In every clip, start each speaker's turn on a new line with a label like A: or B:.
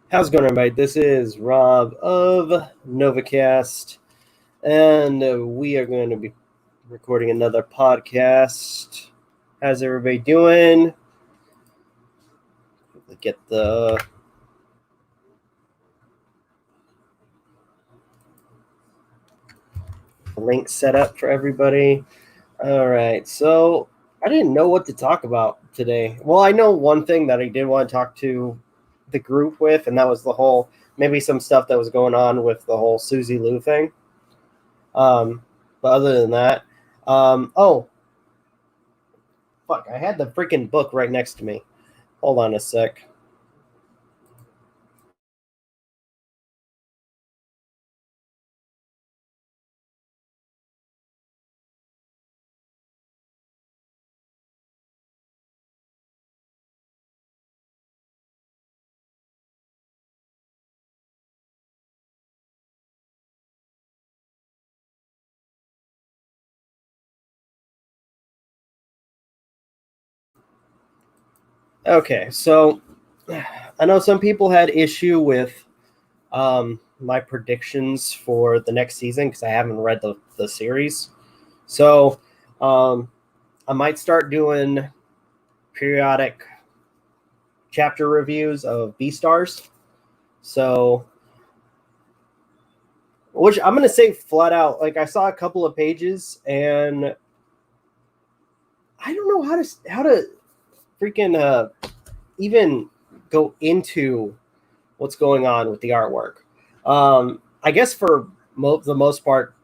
A: How's it going, everybody? This is Rob of Novakast, and we are going to be recording another podcast. How's everybody doing? Get the link set up for everybody. All right, so I didn't know what to talk about today. Well, I know one thing that I did want to talk to the group with, and that was the whole maybe some stuff that was going on with the whole Suzy Lou thing. But other than that, oh, fuck, I had the freaking book right next to me. Hold on a sec. Okay, so I know some people had issue with my predictions for the next season because I haven't read the series. So I might start doing periodic chapter reviews of Beastars. So, which I'm going to say flat out, like I saw a couple of pages and I don't know how to freaking even go into what's going on with the artwork. I guess for the most part,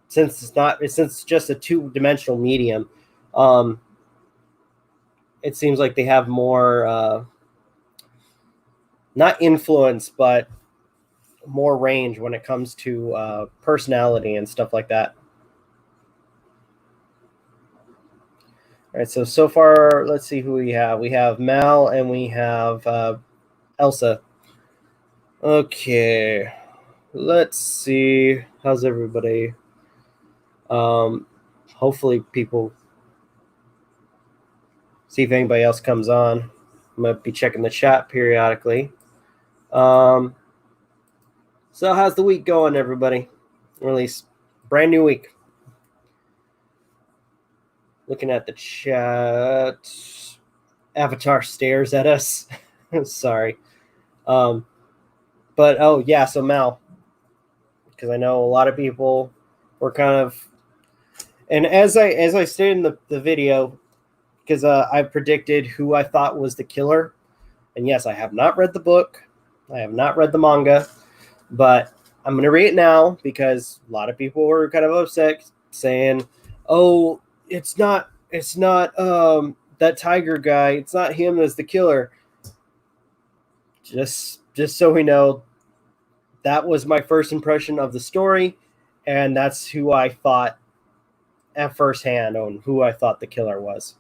A: since it's just a two-dimensional medium, it seems like they have more not influence, but more range when it comes to personality and stuff like that. All right, so far, let's see who we have. We have Mal and we have Elsa. Okay, let's see. How's everybody? Hopefully people see if anybody else comes on. I might be checking the chat periodically. So how's the week going, everybody? Or at least brand new week. Looking at the chat. Avatar stares at us. Sorry. But oh yeah, so Mal, because I know a lot of people were kind of, and as I stated in the video, because I predicted who I thought was the killer, and yes, I have not read the book, I have not read the manga, but I'm gonna read it now because a lot of people were kind of upset, saying, "Oh, it's not that tiger guy. It's not him as the killer." Just so we know, that was my first impression of the story, and that's who I thought at first hand on who I thought the killer was.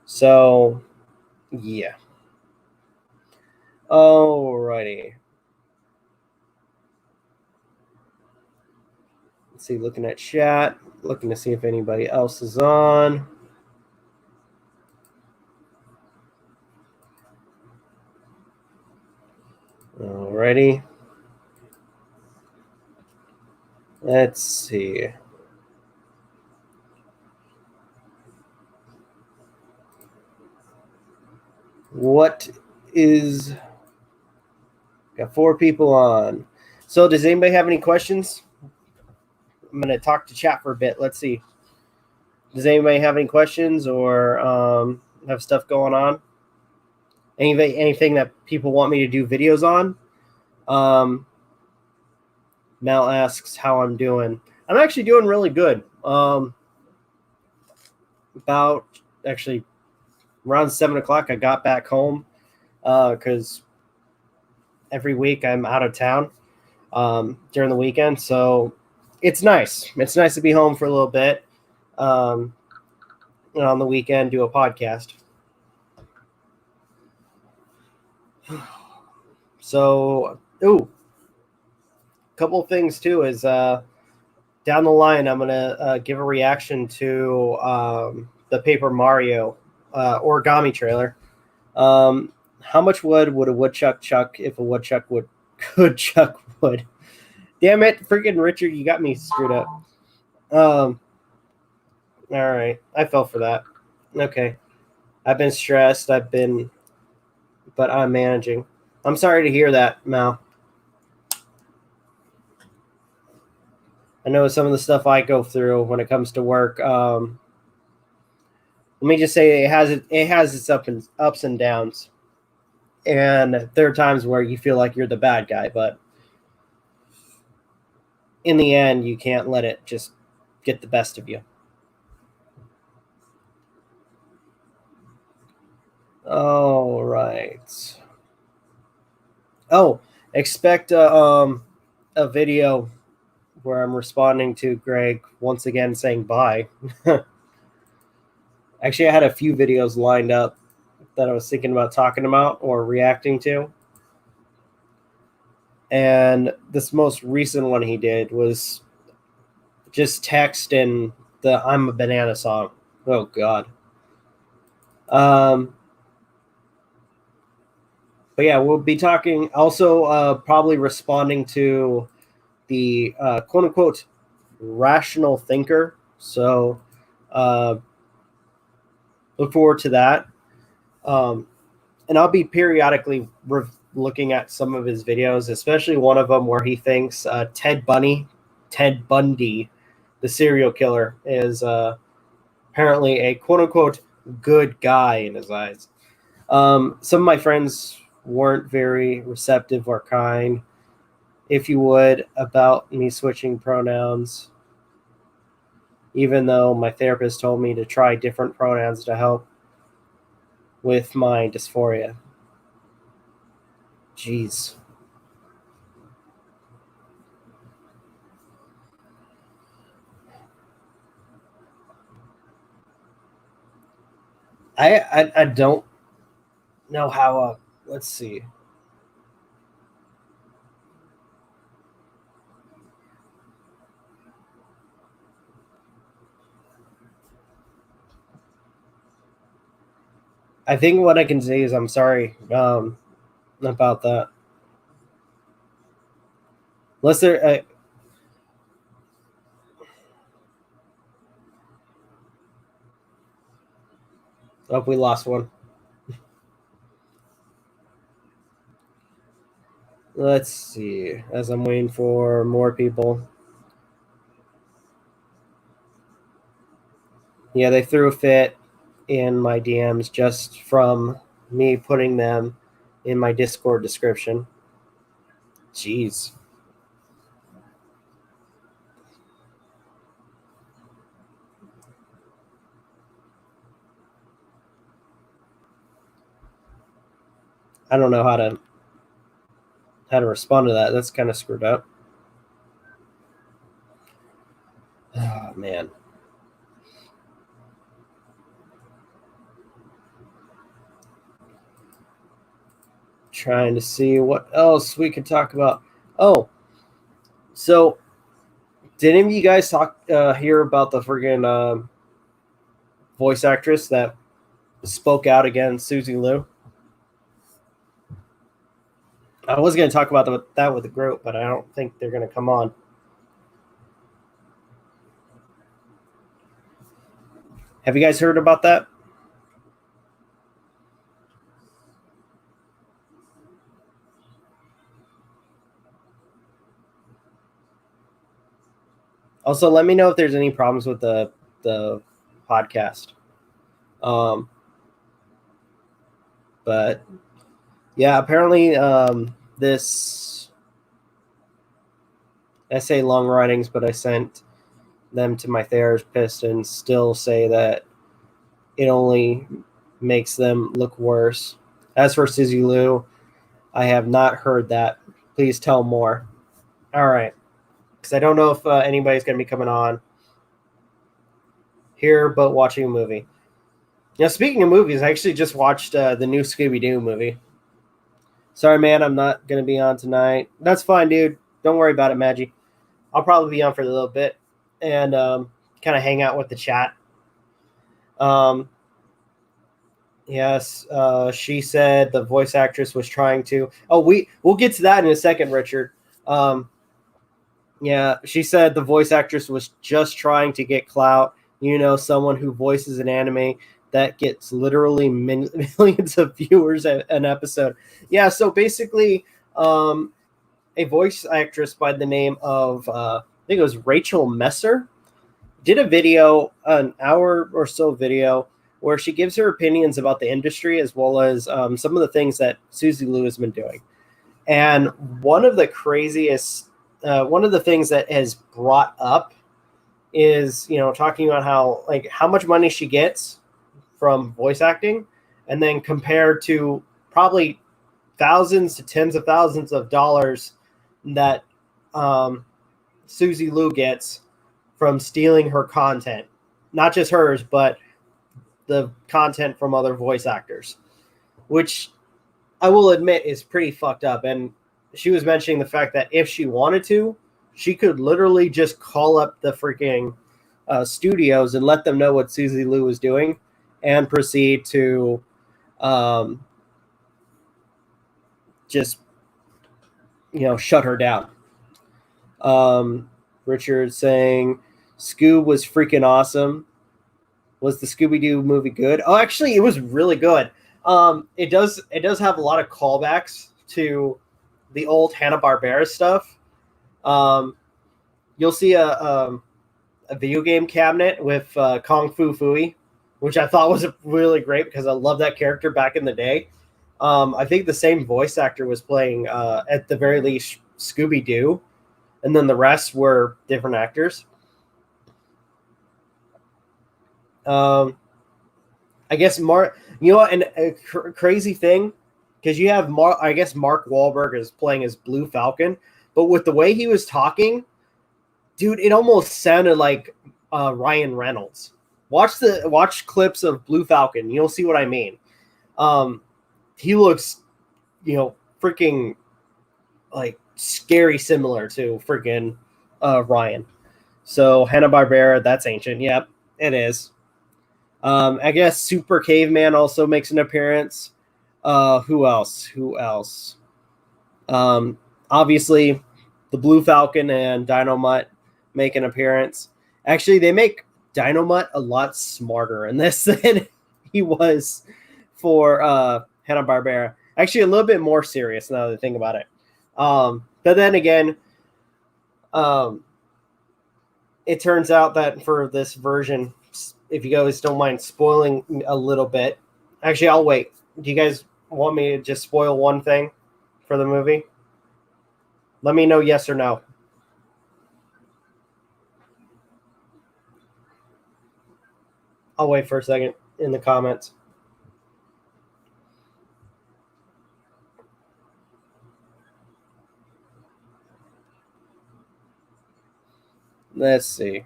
A: So, yeah. Alrighty. Let's see, looking at chat, looking to see if anybody else is on. Alrighty. Let's see. What is... Got 4 people on. So does anybody have any questions? I'm going to talk to chat for a bit. Let's see. Does anybody have any questions or have stuff going on? Anything that people want me to do videos on? Mel asks how I'm doing. I'm actually doing really good. About actually around 7 o'clock, I got back home because every week I'm out of town during the weekend. So it's nice. It's nice to be home for a little bit. And on the weekend, do a podcast. So, a couple of things too is down the line, I'm going to give a reaction to the Paper Mario origami trailer. How much wood would a woodchuck chuck if a woodchuck Good Chuck Wood. Damn it, freaking Richard, you got me screwed up. All right, I fell for that. Okay, I've been stressed. But I'm managing. I'm sorry to hear that, Mal. I know some of the stuff I go through when it comes to work. Let me just say it has its ups and downs, and there are times where you feel like you're the bad guy, but in the end, you can't let it just get the best of you. All right. Oh, expect a video where I'm responding to Greg once again saying bye. Actually, I had a few videos lined up that I was thinking about talking about or reacting to. And this most recent one he did was just text and the I'm a Banana song. Oh, God. But yeah, we'll be talking also probably responding to the quote unquote rational thinker. So look forward to that. And I'll be periodically looking at some of his videos, especially one of them where he thinks Ted Bundy, the serial killer, is apparently a quote unquote good guy in his eyes. Some of my friends weren't very receptive or kind, if you would, about me switching pronouns, even though my therapist told me to try different pronouns to help with my dysphoria. Jeez. I don't know how. Let's see. I think what I can say is I'm sorry about that. Unless there, oh, we lost one. Let's see. As I'm waiting for more people. Yeah, they threw a fit in my DMs just from me putting them in my Discord description. Jeez. I don't know how to respond to that. That's kind of screwed up. Oh, man. Trying to see what else we could talk about. Oh, so did any of you guys hear about the friggin' voice actress that spoke out against Suzy Liu? I was going to talk about that with the group, but I don't think they're going to come on. Have you guys heard about that? Also, let me know if there's any problems with the podcast. But yeah, apparently this, I say long writings, but I sent them to my therapist and still say that it only makes them look worse. As for Suzy Liu, I have not heard that. Please tell more. All right. Because I don't know if anybody's going to be coming on here, but watching a movie. Now, speaking of movies, I actually just watched the new Scooby-Doo movie. Sorry, man, I'm not going to be on tonight. That's fine, dude. Don't worry about it, Magi. I'll probably be on for a little bit and kind of hang out with the chat. Yes, she said the voice actress was trying to. Oh, we'll get to that in a second, Richard. Yeah, she said the voice actress was just trying to get clout. You know, someone who voices an anime that gets literally millions of viewers an episode. Yeah, so basically, a voice actress by the name of I think it was Rachel Messer did a video, an hour or so video, where she gives her opinions about the industry as well as some of the things that Suzy Liu has been doing. And one of the craziest, one of the things that has brought up is, talking about how much money she gets from voice acting, and then compared to probably thousands to tens of thousands of dollars that Suzy Liu gets from stealing her content, not just hers, but the content from other voice actors, which I will admit is pretty fucked up. And she was mentioning the fact that if she wanted to, she could literally just call up the freaking studios and let them know what Suzy Liu was doing and proceed to just, shut her down. Richard saying Scoob was freaking awesome. Was the Scooby-Doo movie good? Oh, actually, it was really good. It does have a lot of callbacks to the old Hanna-Barbera stuff. You'll see a video game cabinet with Kung Fu Fooey, which I thought was really great because I love that character back in the day. I think the same voice actor was playing, at the very least, Scooby-Doo, and then the rest were different actors. I guess Mark, and a crazy thing, because you have I guess Mark Wahlberg is playing as Blue Falcon, but with the way he was talking, dude, it almost sounded like Ryan Reynolds. Watch clips of Blue Falcon, you'll see what I mean. He looks, freaking like scary similar to freaking Ryan. So Hanna-Barbera, that's ancient. Yep, it is. I guess Super Caveman also makes an appearance. Who else? Obviously, the Blue Falcon and Dynomutt make an appearance. Actually, they make Dynomutt a lot smarter in this than he was for Hanna-Barbera. Actually, a little bit more serious now that I think about it. But then again, it turns out that for this version, if you guys don't mind spoiling a little bit, actually, I'll wait. Do you guys want me to just spoil one thing for the movie? Let me know yes or no. I'll wait for a second in the comments. Let's see.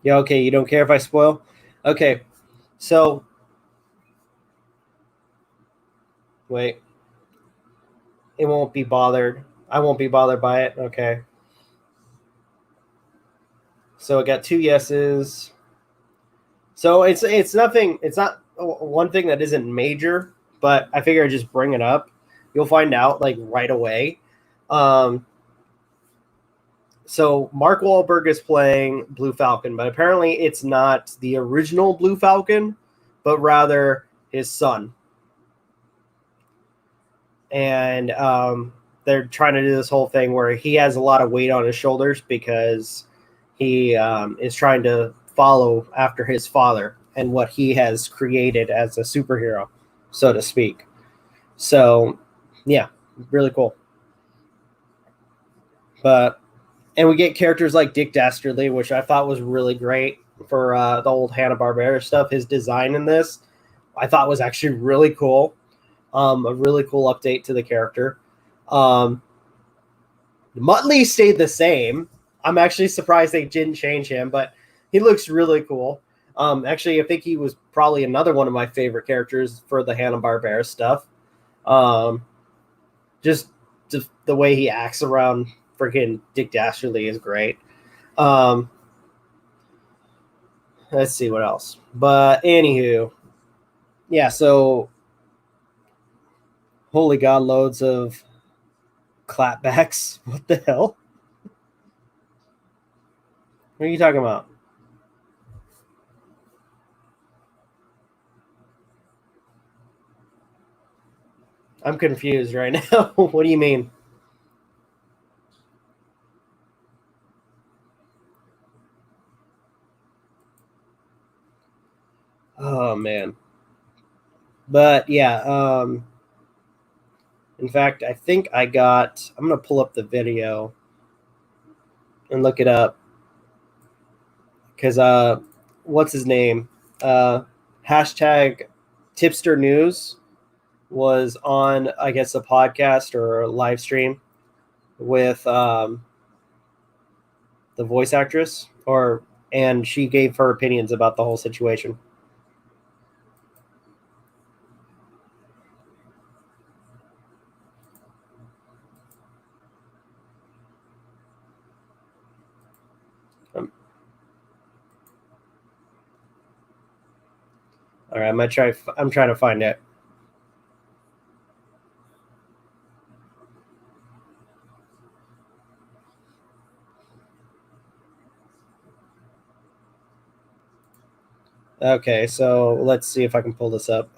A: Yeah, okay, you don't care if I spoil? Okay, so wait. It won't be bothered. I won't be bothered by it. Okay. So I got 2 yeses. So it's nothing. It's not one thing that isn't major, but I figure I just bring it up. You'll find out like right away. So Mark Wahlberg is playing Blue Falcon, but apparently it's not the original Blue Falcon, but rather his son. And they're trying to do this whole thing where he has a lot of weight on his shoulders because he is trying to follow after his father and what he has created as a superhero, so to speak. So, yeah, really cool. And we get characters like Dick Dastardly, which I thought was really great for the old Hanna-Barbera stuff. His design in this, I thought was actually really cool. A really cool update to the character. Muttley stayed the same. I'm actually surprised they didn't change him, but he looks really cool. Actually, I think he was probably another one of my favorite characters for the Hanna-Barbera stuff. Just the way he acts around freaking Dick Dastardly is great. let's see what else. But anywho, yeah. So, holy God, loads of clapbacks. What the hell? What are you talking about? I'm confused right now. What do you mean? Oh man. But yeah, in fact, I think I'm gonna pull up the video and look it up because what's his name? Hashtag Tipster News was on, I guess, a podcast or a live stream with the voice actress, and she gave her opinions about the whole situation. All right, I'm trying to find it. Okay, so let's see if I can pull this up.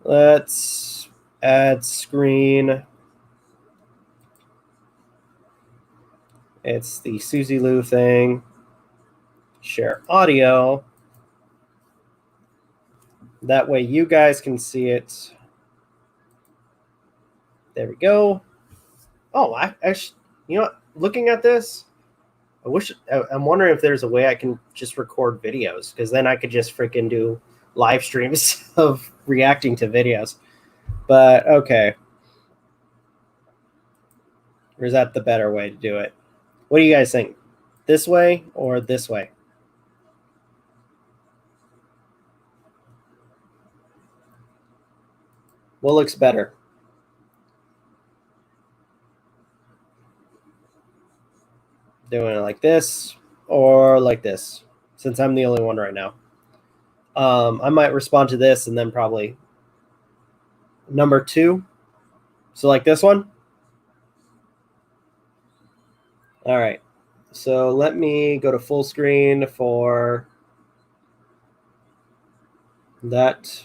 A: Let's add screen. It's the Suzy Lou thing. Share audio. That way you guys can see it. There we go. Oh, I you know what? Looking at this, I'm wondering if there's a way I can just record videos, because then I could just freaking do live streams of reacting to videos. But okay. Or is that the better way to do it? What do you guys think? This way or this way? What looks better? Doing it like this or like this, since I'm the only one right now. I might respond to this and then probably number 2. So like this one. All right. So let me go to full screen for that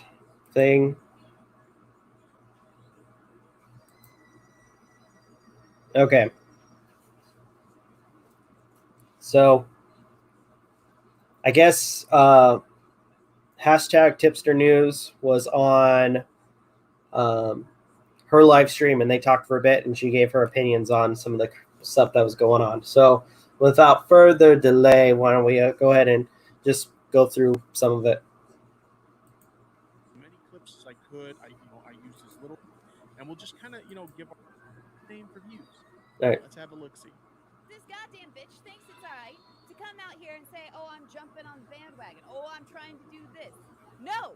A: thing. Okay. So I guess hashtag Tipster News was on her live stream, and they talked for a bit, and she gave her opinions on some of the stuff that was going on. So without further delay, why don't we go ahead and just go through some of it.
B: Many clips as I could. I use this little, and we'll just kind of give our name for views.
A: All right.
B: Let's have a look. See.
C: This goddamn bitch thinks it's alright to come out here and say, "Oh, I'm jumping on the bandwagon. Oh, I'm trying to do this." No.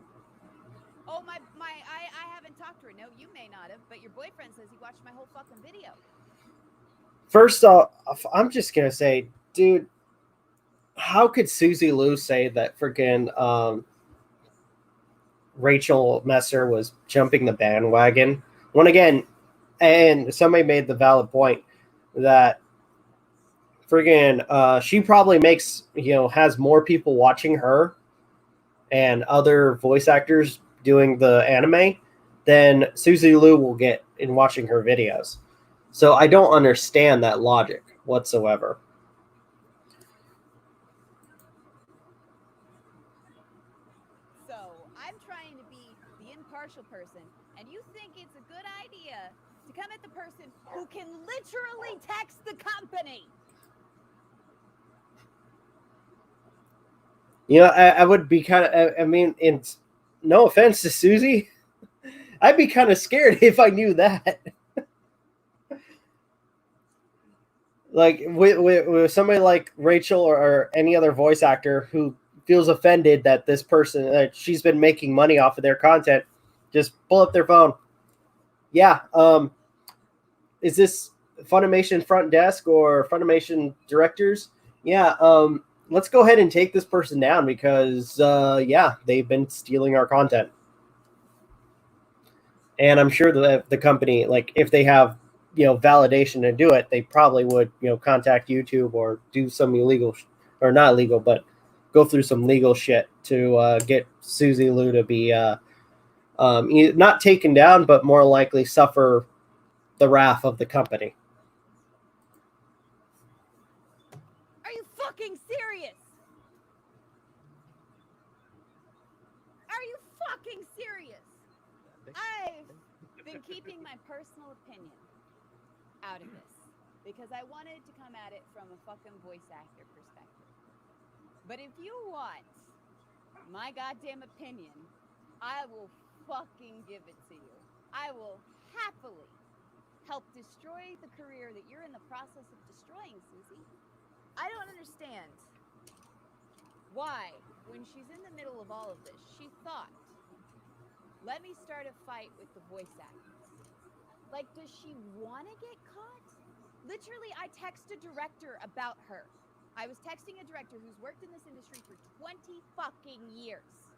C: Oh, I haven't talked to her. No, you may not have, but your boyfriend says he watched my whole fucking video.
A: First off, I'm just gonna say, dude, how could Suzy Lou say that freaking Rachel Messer was jumping the bandwagon? When again, and somebody made the valid point that friggin' she probably makes, has more people watching her and other voice actors doing the anime than Suzy Lou will get in watching her videos. So I don't understand that logic whatsoever.
C: So I'm trying to be the impartial person, and you think it's a good idea to come at the person who can literally text the company.
A: I would be kind of, I mean, no offense to Suzy, I'd be kind of scared if I knew that. Like with somebody like Rachel or any other voice actor who feels offended that this person, that she's been making money off of their content, just pull up their phone. Yeah. Is this Funimation front desk or Funimation directors, yeah, let's go ahead and take this person down because, yeah, they've been stealing our content. And I'm sure that the company, like, if they have, validation to do it, they probably would, contact YouTube or do some illegal, or not illegal, but go through some legal shit to get Suzy Lou to be not taken down, but more likely suffer the wrath of the company.
C: Are you fucking serious? Are you fucking serious? I've been keeping my personal opinion out of this because I wanted to come at it from a fucking voice actor perspective. But if you want my goddamn opinion, I will fucking give it to you. I will happily help destroy the career that you're in the process of destroying, Suzy. I don't understand why, when she's in the middle of all of this, she thought, let me start a fight with the voice actors. Like, does she want to get caught? Literally, I text a director about her. I was texting a director who's worked in this industry for 20 fucking years.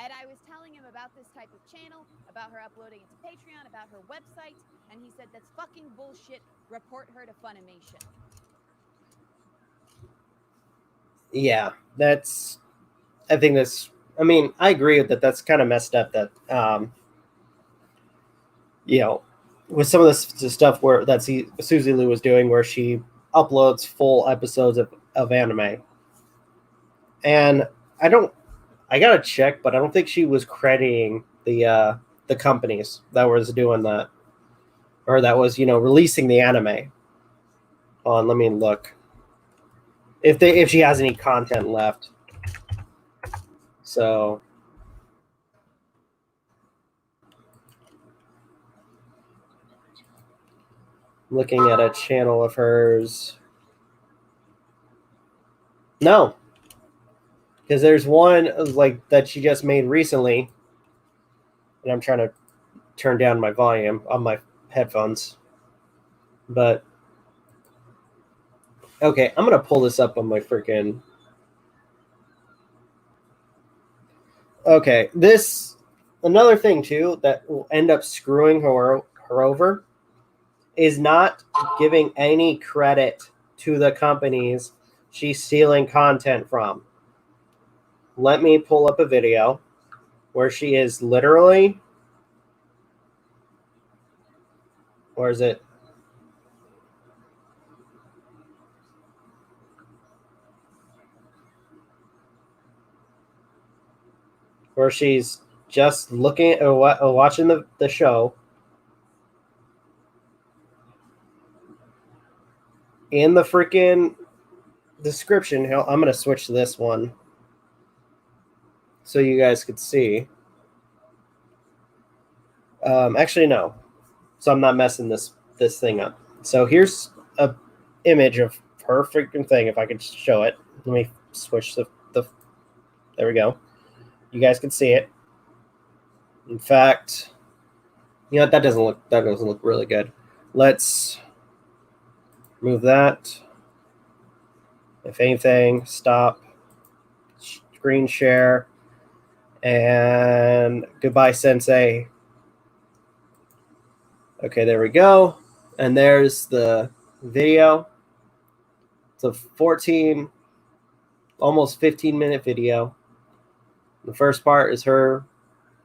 C: And I was telling him about this type of channel, about her uploading it to Patreon, about her website, and he said, that's fucking bullshit. Report her to Funimation.
A: Yeah, I think I agree with that. That's kind of messed up that, with some of this stuff that Suzy Lou was doing, where she uploads full episodes of anime. And I gotta check, but I don't think she was crediting the companies that was doing that, or that was, releasing the anime. Let me look. If she has any content left. So looking at a channel of hers. No. Because there's one like that she just made recently. And I'm trying to turn down my volume on my headphones. But okay, I'm gonna pull this up on my freaking. Okay, another thing too that will end up screwing her over is not giving any credit to the companies she's stealing content from. Let me pull up a video where she is literally. Where is it? Where she's just looking or watching the show. In the freaking description, I'm going to switch to this one so you guys could see. Actually, no. So I'm not messing this thing up. So here's a image of her freaking thing. If I could show it, let me switch the. There we go. You guys can see it. In fact, that doesn't look really good. Let's move that. If anything, stop. Screen share. And goodbye, Sensei. Okay, there we go. And there's the video. It's a 14, almost 15-minute video. The first part is her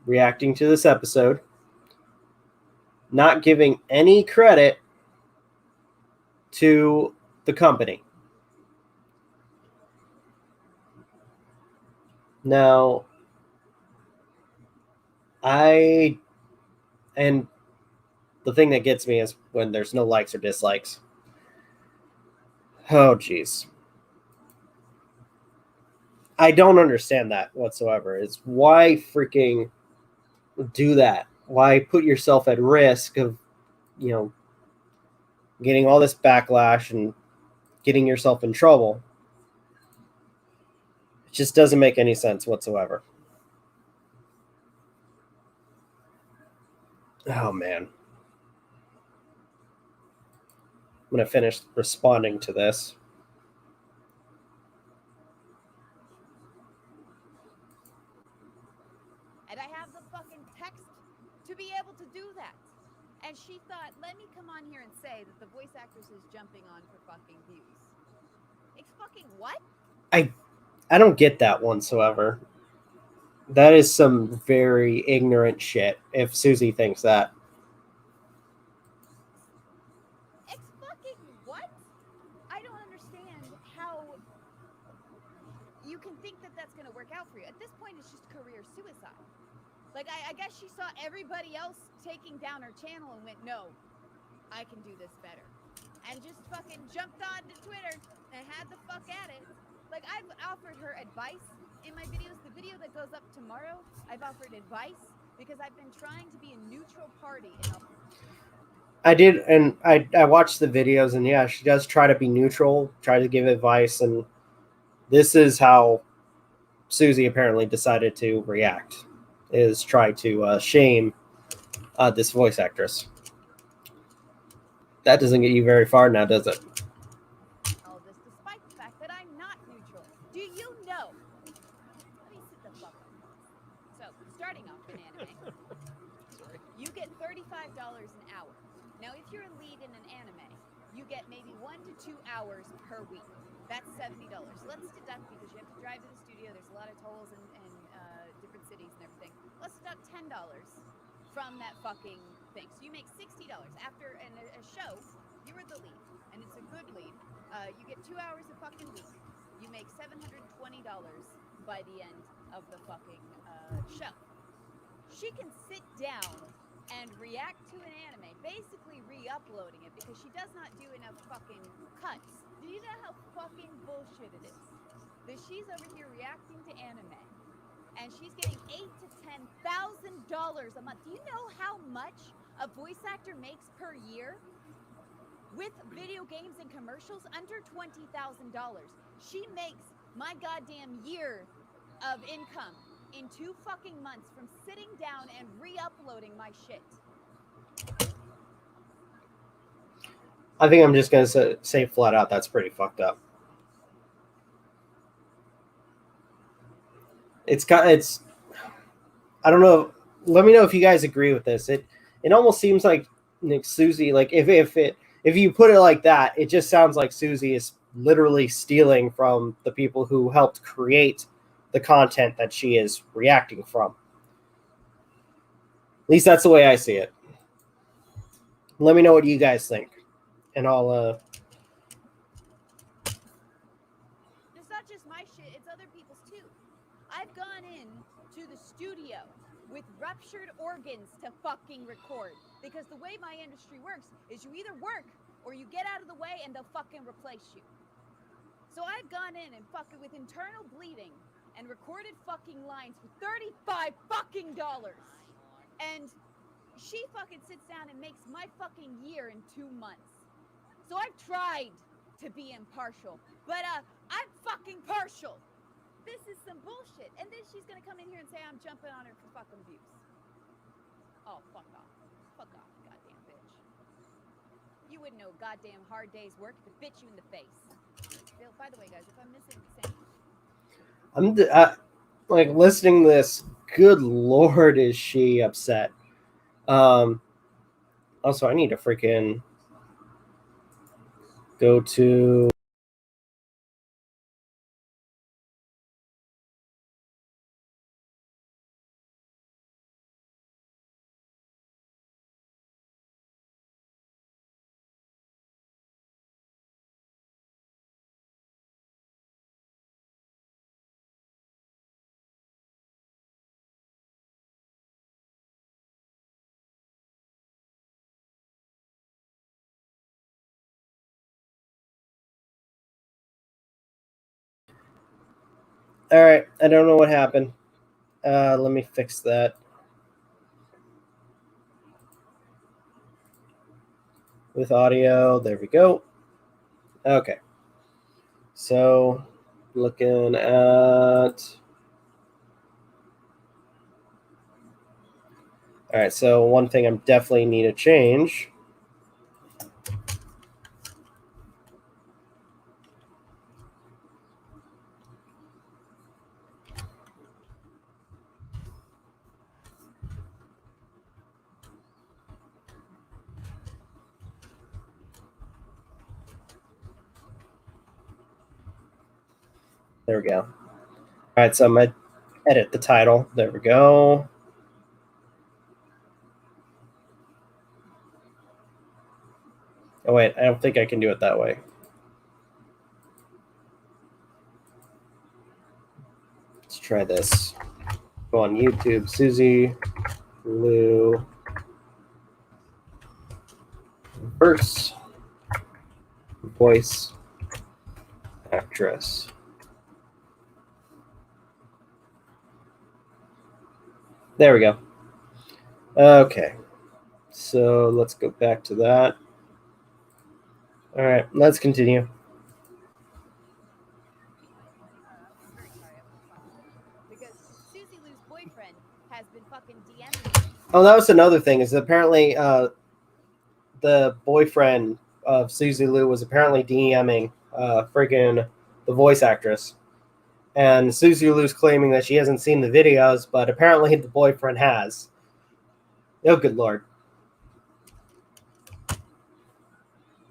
A: reacting to this episode, not giving any credit to the company. Now, and the thing that gets me is when there's no likes or dislikes. Oh, geez. I don't understand that whatsoever. It's why freaking do that? Why put yourself at risk of, getting all this backlash and getting yourself in trouble? It just doesn't make any sense whatsoever. Oh, man. I'm going to finish responding to this.
C: And I have the fucking text to be able to do that. And she thought, let me come on here and say that the voice actress is jumping on for fucking views. It's fucking what?
A: I don't get that whatsoever. That is some very ignorant shit if Suzy thinks that.
C: It's fucking what? I don't understand how you can think that that's going to work out for you. At this point, it's just career suicide. Like, I guess she saw everybody else taking down her channel and went, no, I can do this better. And just fucking jumped on to Twitter and had the fuck at it. Like, I've offered her advice in my videos. The video that goes up tomorrow, I've offered advice because I've been trying to be a neutral party.
A: I did, and I watched the videos, and yeah, she does try to be neutral, try to give advice, and this is how Suzy apparently decided to react, is try to shame this voice actress. That doesn't get you very far now, does it?
C: All this despite the fact that I'm not neutral. Do you know? Let me sit the fuck up. So, starting off in anime, you get $35 an hour. Now, if you're a lead in an anime, you get maybe 1 to 2 hours per week. That's $70. Let's deduct, because you have to drive to the studio, there's a lot of tolls and different cities and everything. Let's deduct $10 from that fucking thing. So you make $60. After a show, you were the lead, and it's a good lead. You get 2 hours a fucking week. You make $720 by the end of the fucking show. She can sit down and react to an anime, basically re-uploading it because she does not do enough fucking cuts. Do you know how fucking bullshit it is? That she's over here reacting to anime, and she's getting $8,000 to $10,000 a month. Do you know how much a voice actor makes per year? With video games and commercials, under $20,000. She makes my goddamn year of income in 2 fucking months from sitting down and re-uploading my shit.
A: I think I'm just going to say flat out that's pretty fucked up. It's I don't know. Let me know if you guys agree with this. It almost seems like Suzy, like if you put it like that, it just sounds like Suzy is literally stealing from the people who helped create the content that she is reacting from. At least that's the way I see it. Let me know what you guys think, and I'll
C: It's not just my shit, it's other people's too. I've gone in to the studio with ruptured organs to fucking record, because the way my industry works is you either work or you get out of the way and they'll fucking replace you. So I've gone in and fucking with internal bleeding and recorded fucking lines for $35 fucking dollars. And she fucking sits down and makes my fucking year in 2 months. So I've tried to be impartial, but I'm fucking partial. This is some bullshit. And then she's gonna come in here and say I'm jumping on her for fucking views. Oh, fuck off. Fuck off, goddamn bitch. You wouldn't know goddamn hard day's work if it bit you in the face. By the way, guys, if I'm missing the same,
A: I'm like listening to this. Good Lord, is she upset? Also, I need to freaking go to. All right, I don't know what happened. Let me fix that. With audio, there we go. Okay. So, looking at. All right, so one thing I definitely need to change There we go. All right, so I'm going to edit the title. There we go. Oh, wait, I don't think I can do it that way. Let's try this. Go on YouTube, Suzy Lou First Voice Actress. There we go. Okay, so let's go back to that. All right, let's continue.
C: Very sorry, I'm gonna talk to her. Because Suzy Lou's boyfriend has been fucking DMing me.
A: Oh, that was another thing. Is apparently the boyfriend of Suzy Lou was apparently DMing friggin' the voice actress, and Suzy Lou's claiming that she hasn't seen the videos, but apparently the boyfriend has. Oh, good lord.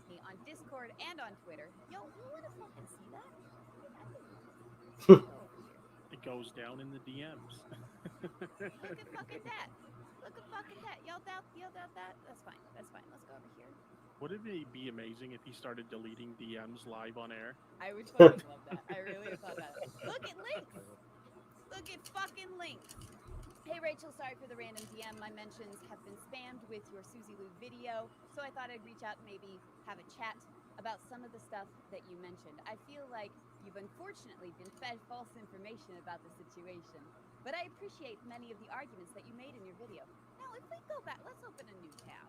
C: Me on Discord and on Twitter. Yo, you wanna fucking see that? Go over here.
B: It goes down in the DMs.
C: Look at fucking that. Look at fucking that. Y'all doubt that? That's fine. That's fine. Let's go over here.
B: Wouldn't it be amazing if he started deleting DMs live on air?
C: I would fucking love that. I really thought that. Look at links. Look at fucking links. Hey Rachel, sorry for the random DM. My mentions have been spammed with your Suzy Lou video, so I thought I'd reach out and maybe have a chat about some of the stuff that you mentioned. I feel like you've unfortunately been fed false information about the situation, but I appreciate many of the arguments that you made in your video. Now, if we go back, let's open a new tab.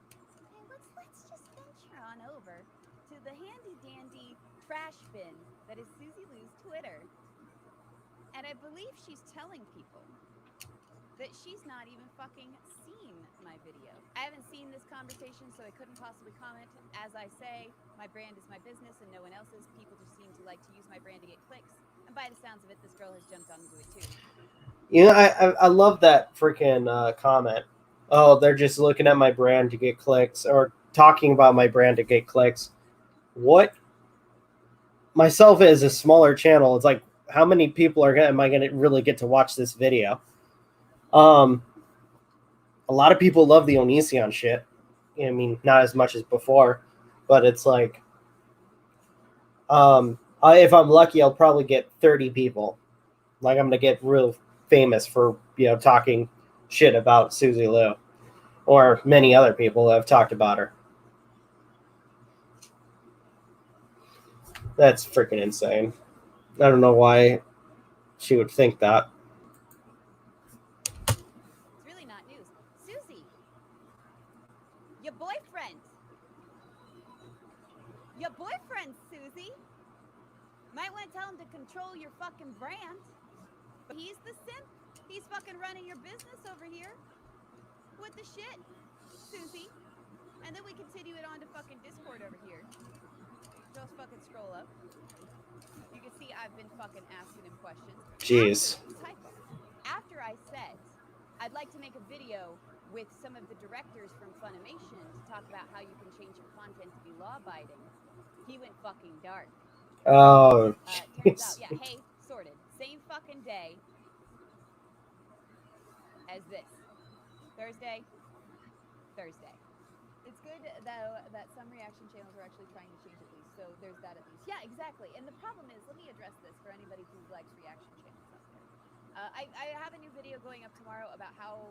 C: Okay, let's just venture on over to the handy dandy trash bin that is Suzy Lou's Twitter. And I believe she's telling people that she's not even fucking seen my video. I haven't seen this conversation, so I couldn't possibly comment. As I say, my brand is my business and no one else's. People just seem to like to use my brand to get clicks. And by the sounds of it, this girl has jumped onto it too.
A: You know, I love that freaking comment. Oh, they're just looking at my brand to get clicks, or talking about my brand to get clicks. What? Myself is a smaller channel. It's like, how many people am I gonna really get to watch this video? A lot of people love the Onision shit. I mean, not as much as before, but it's like, if I'm lucky, I'll probably get 30 people. Like, I'm gonna get real famous for, talking shit about Suzy Lou, or many other people who have talked about her. That's freaking insane. I don't know why she would think that.
C: It's really not news. Suzy, your boyfriend, Suzy, might want to tell him to control your fucking brand. But he's the simp. He's fucking running your business over here. What the shit, Suzy? And then we continue it on to fucking Discord over here. Just fucking scroll up. You can see I've been fucking asking him questions.
A: Jeez.
C: After I said I'd like to make a video with some of the directors from Funimation to talk about how you can change your content to be law-abiding, he went fucking dark.
A: Oh,
C: turns out, yeah, hey, sorted. Same fucking day as this. Thursday. It's good, though, that some reaction channels are actually trying to change at least, so there's that at least. Yeah, exactly. And the problem is, let me address this for anybody who likes reaction channels out there. I have a new video going up tomorrow about how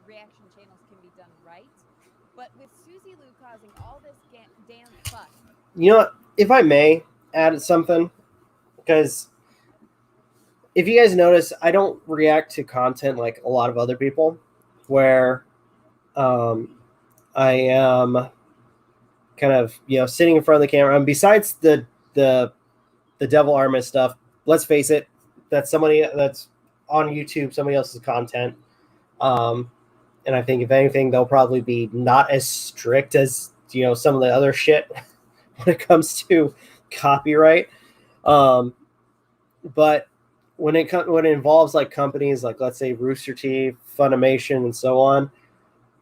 C: reaction channels can be done right, but with Suzy Lou causing all this damn fuss.
A: You know what? If I may add something, because if you guys notice, I don't react to content like a lot of other people, where I am kind of, sitting in front of the camera. And besides the Devil Armist stuff, let's face it, that's somebody that's on YouTube, somebody else's content. And I think if anything, they'll probably be not as strict as, some of the other shit when it comes to copyright. But when it involves like companies like, let's say, Rooster Teeth, Funimation, and so on,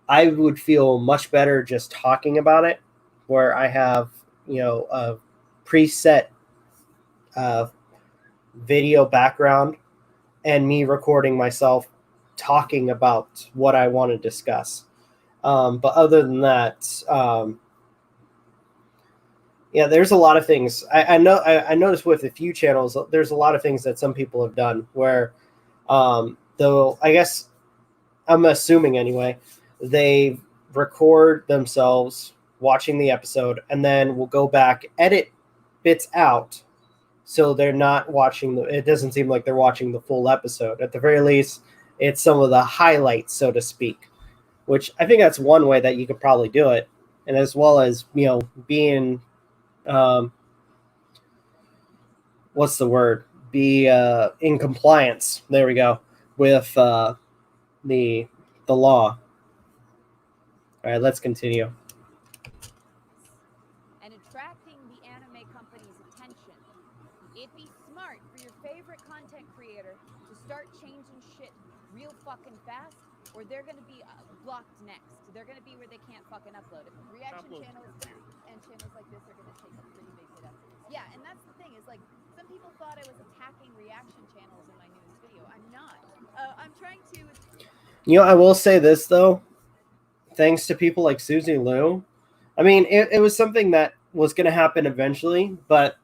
A: I would feel much better just talking about it, where I have, a preset video background and me recording myself talking about what I want to discuss. But other than that, yeah, there's a lot of things. I noticed with a few channels, there's a lot of things that some people have done where, though I guess I'm assuming anyway, they record themselves watching the episode and then will go back, edit bits out, so they're not watching it doesn't seem like they're watching the full episode. At the very least, it's some of the highlights, so to speak, which I think that's one way that you could probably do it. And as well as, being, what's the word? Be in compliance. There we go. With the law. All right, let's continue.
C: And attracting the anime company's attention. It'd be smart for your favorite content creator to start changing shit real fucking fast, or they're gonna be blocked next. They're gonna be where they can't fucking upload it. Reaction channels and channels like this are gonna take a pretty big hit after this. Yeah, and that's the thing, is like, some people thought I was attacking reaction channels in my newest video. I'm not. I'm trying to...
A: I will say this, though. Thanks to people like Suzy Lou, I mean, it was something that was going to happen eventually, but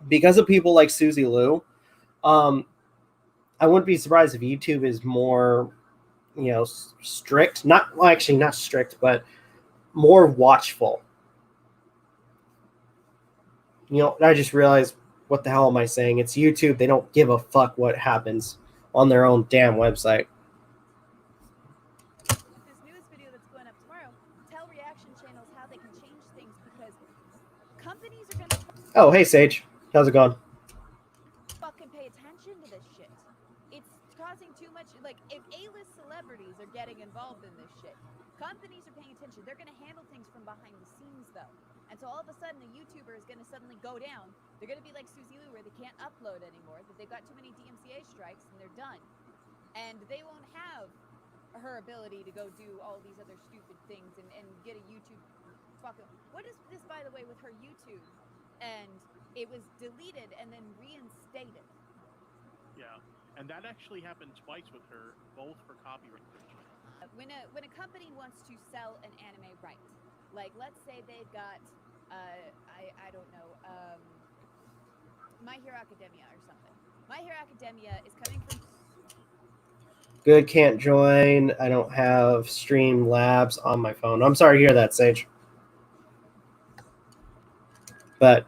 A: because of people like Suzy Lou, I wouldn't be surprised if YouTube is more, strict. Not strict, but more watchful. I just realized, what the hell am I saying? It's YouTube. They don't give a fuck what happens on their own damn website.
C: This newest video that's going up tomorrow, tell reaction channels how they can change things, because companies are gonna...
A: Oh, hey, Sage. How's it going?
C: Fucking pay attention to this shit. It's causing too much... Like, if A-list celebrities are getting involved in this shit, companies are paying attention. They're gonna handle things from behind the scenes, though. And so all of a sudden, a YouTuber is gonna suddenly go down. They're gonna be like Suzy Lou, where they can't upload anymore, that they've got too many DMCA strikes, and they're done. And they won't have her ability to go do all these other stupid things and get a YouTube fucking... What is this, by the way, with her YouTube? And it was deleted and then reinstated.
B: Yeah, and that actually happened twice with her, both for copyright.
C: When a company wants to sell an anime right, like let's say they've got I don't know, My Hero Academia or something. My Hero Academia is coming from...
A: Good, can't join. I don't have Streamlabs on my phone. I'm sorry to hear that, Sage. But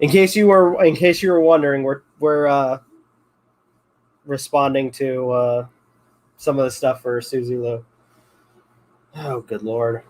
A: in case you were wondering, we're responding to some of the stuff for Suzy Lou. Oh, good lord.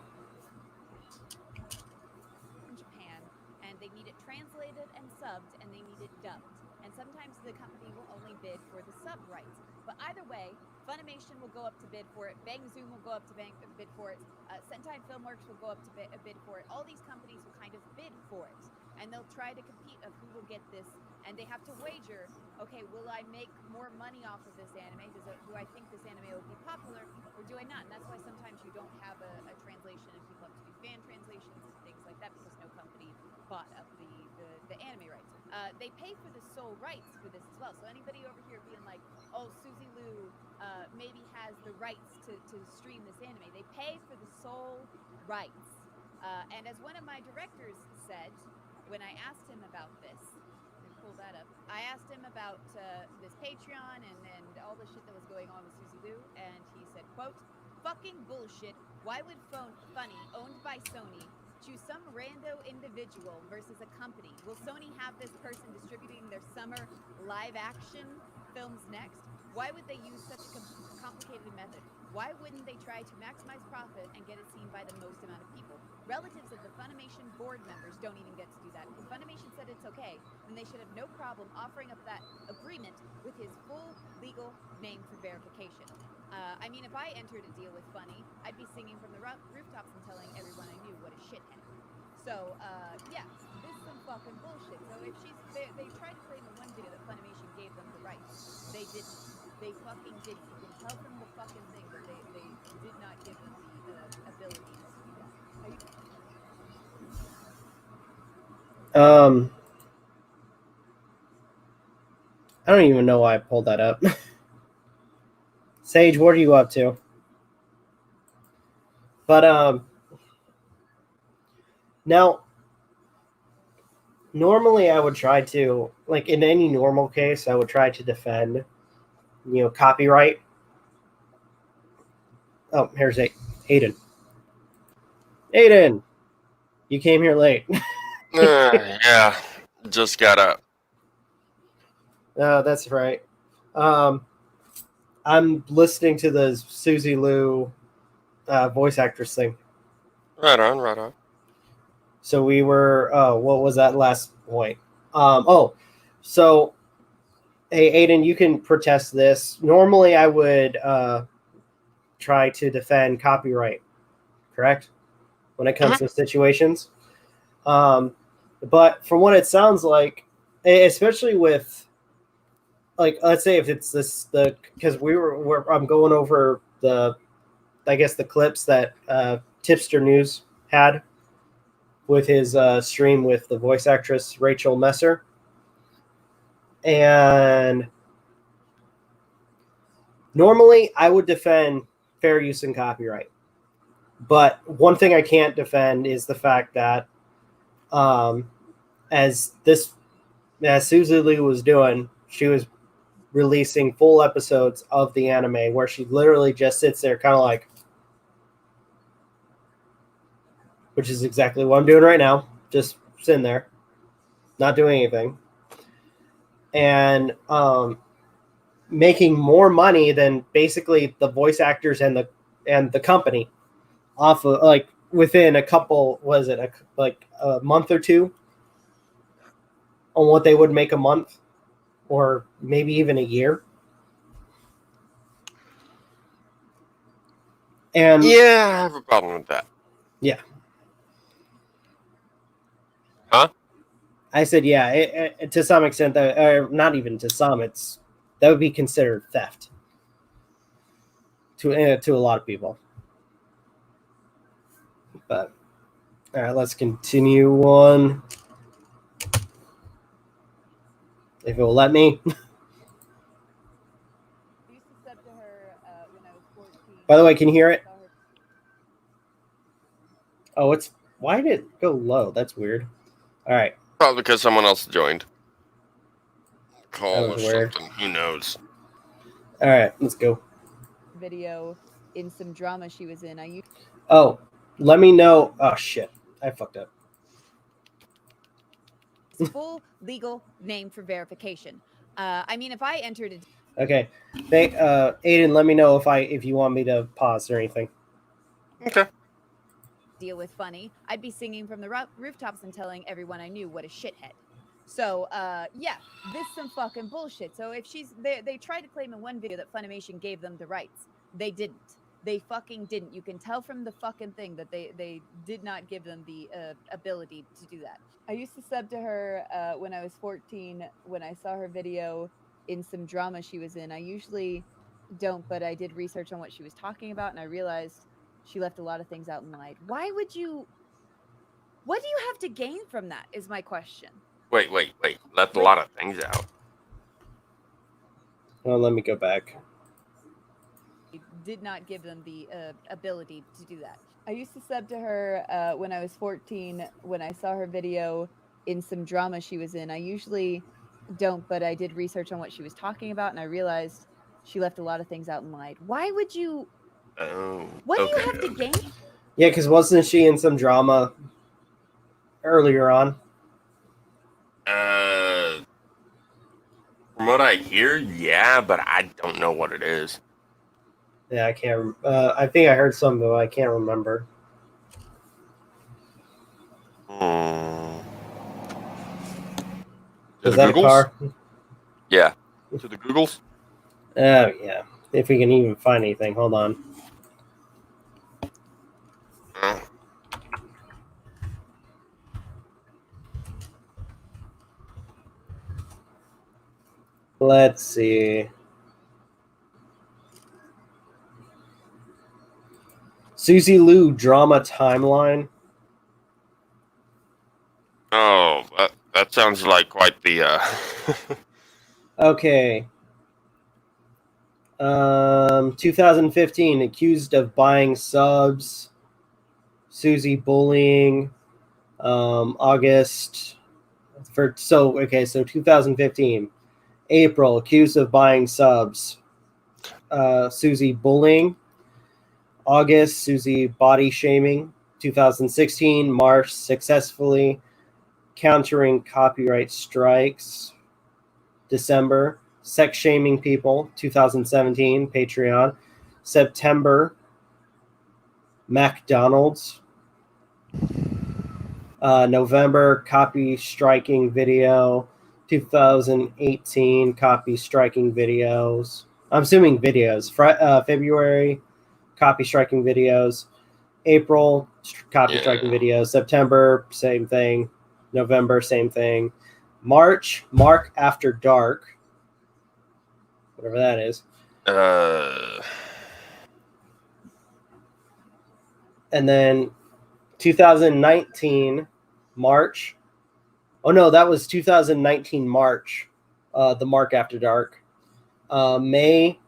C: Japan, and they need it translated and subbed, and they need it dubbed. And sometimes the company will only bid for the sub rights. But either way, Funimation will go up to bid for it. Bang Zoom will go up to bid for it. Sentai Filmworks will go up to bid for it. All these companies will kind of bid for it, and they'll try to compete of who will get this. And they have to wager, okay, will I make more money off of this anime? Do I think this anime will be popular, or do I not? And that's why sometimes you don't have a translation, and people have to do fan translations and things like that, because no company bought up the anime rights. They pay for the sole rights for this as well. So anybody over here being like, oh, Suzy Lou maybe has the rights to stream this anime, they pay for the sole rights. And as one of my directors said, when I asked him about this, pull that up. I asked him about this Patreon and all the shit that was going on with Suzy Lou, and he said, quote, fucking bullshit. Why would Funny, owned by Sony, choose some rando individual versus a company? Will Sony have this person distributing their summer live action films next? Why would they use such a complicated method? Why wouldn't they try to maximize profit and get it seen by the most amount of people? Relatives of the Funimation board members don't even get to do that. If Funimation said it's okay, then they should have no problem offering up that agreement with his full legal name for verification. I mean, if I entered a deal with Funny, I'd be singing from the rooftops and telling everyone I knew what a shithead. So, yeah, this is some fucking bullshit. So if they tried to claim in one video that Funimation gave them the rights. They didn't. They fucking didn't. You can tell them the fucking thing, but they did not give them the ability to do that.
A: I don't even know why I pulled that up. Sage, what are you up to? But now, normally I would try to, like in any normal case, I would try to defend, copyright. Oh, here's Aiden. Aiden, you came here late.
D: Yeah, just got up.
A: Oh, that's right. I'm listening to the Suzy Lou voice actress thing.
D: Right on, right on.
A: So we were. Oh, what was that last point? So hey, Aiden, you can protest this. Normally, I would try to defend copyright, correct? When it comes to situations. But from what it sounds like, especially with, like, let's say if it's because I'm going over the clips that Tipster News had with his stream with the voice actress Rachel Messer. And normally I would defend fair use and copyright. But one thing I can't defend is the fact that as Suzy Lee was doing, she was releasing full episodes of the anime where she literally just sits there kind of like, which is exactly what I'm doing right now, just sitting there, not doing anything. And making more money than basically the voice actors and the company off of, like, within a couple, like a month or two on what they would make a month or maybe even a year. And
D: yeah, I have a problem with that.
A: Yeah.
D: Huh?
A: I said, yeah, it, to some extent, not even to some, that would be considered theft to a lot of people. But all right, let's continue on. If it will let me. By the way, can you hear it? Oh, why did it go low? That's weird. All right.
D: Probably because someone else joined. Call or
A: weird.
D: something. Who knows?
A: All right, let's go.
C: Video in some drama she was in.
A: Oh, let me know. Oh shit, I fucked up.
C: Full legal name for verification. I mean, if I entered it.
A: Okay, Aiden, let me know if you want me to pause or anything.
D: Okay.
C: Deal with funny, I'd be singing from the rooftops and telling everyone I knew what a shithead. So yeah, this some fucking bullshit. So if they tried to claim in one video that Funimation gave them the rights, they didn't. They fucking didn't. You can tell from the fucking thing that they did not give them the ability to do that. I used to sub to her when I was 14. When I saw her video in some drama she was in, I usually don't, but I did research on what she was talking about, and I realized she left a lot of things out and lied. Why would you? What do you have to gain from that? Is my question.
D: Wait. Left a lot of things out.
A: Well, let me go back.
C: Did not give them the ability to do that. I used to sub to her when I was 14. When I saw her video in some drama she was in, I usually don't, but I did research on what she was talking about, and I realized she left a lot of things out and lied. Why would you?
D: Oh.
C: What do you have to gain?
A: Yeah, because wasn't she in some drama earlier on?
D: From what I hear, yeah, but I don't know what it is.
A: Yeah, I can't. I think I heard some, but I can't remember.
D: To
A: Is
D: the
A: that
D: Googles?
A: a car?
D: Yeah. To the Googles?
A: Oh, yeah. If we can even find anything. Hold on. Let's see. Suzy Lou drama timeline.
D: Oh, that sounds like quite the
A: Okay. 2015, accused of buying subs. Suzy bullying. August. So 2015. April, accused of buying subs. Suzy bullying. August, Suzy body shaming. 2016, March, successfully countering copyright strikes. December, sex shaming people. 2017, Patreon. September, McDonald's. November, copy striking video. 2018, copy striking videos. I'm assuming videos. February, copy striking videos. April, copy striking videos. September, same thing. November, same thing. March, Mark After Dark. Whatever that is. And then 2019, March. Oh, no, that was 2019, March. The Mark After Dark. May,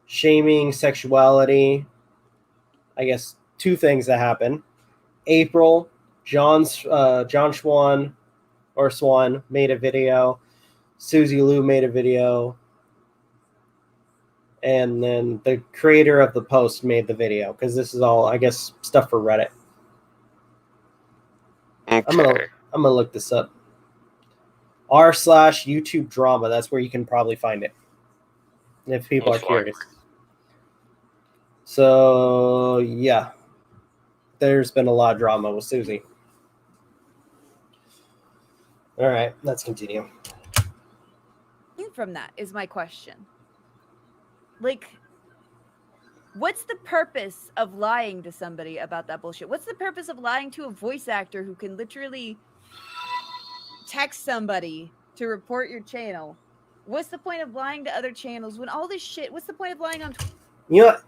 A: shaming sexuality. I guess two things that happen. April, John Swan made a video. Suzy Lou made a video. And then the creator of the post made the video, because this is all, I guess, stuff for Reddit.
D: Okay.
A: I'm gonna look this up. r/YouTube drama. That's where you can probably find it, if people are curious. So yeah, there's been a lot of drama with Suzy. All right, let's continue.
C: From that is my question. Like, what's the purpose of lying to somebody about that bullshit? What's the purpose of lying to a voice actor who can literally text somebody to report your channel? What's the point of lying to other channels when all this shit? What's the point of lying on Twitter?
A: You know what?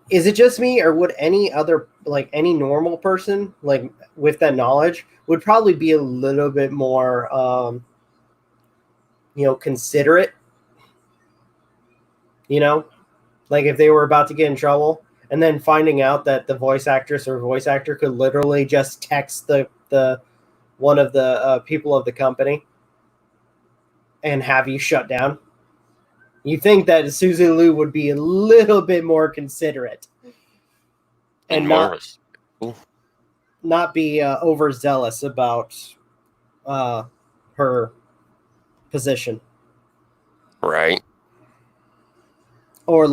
A: Is it just me, or would any other, like any normal person, like with that knowledge, would probably be a little bit more, considerate? Like if they were about to get in trouble, and then finding out that the voice actress or voice actor could literally just text the one of the people of the company and have you shut down. You think that Suzy Lou would be a little bit more considerate and not be overzealous about her position,
D: right?
A: Or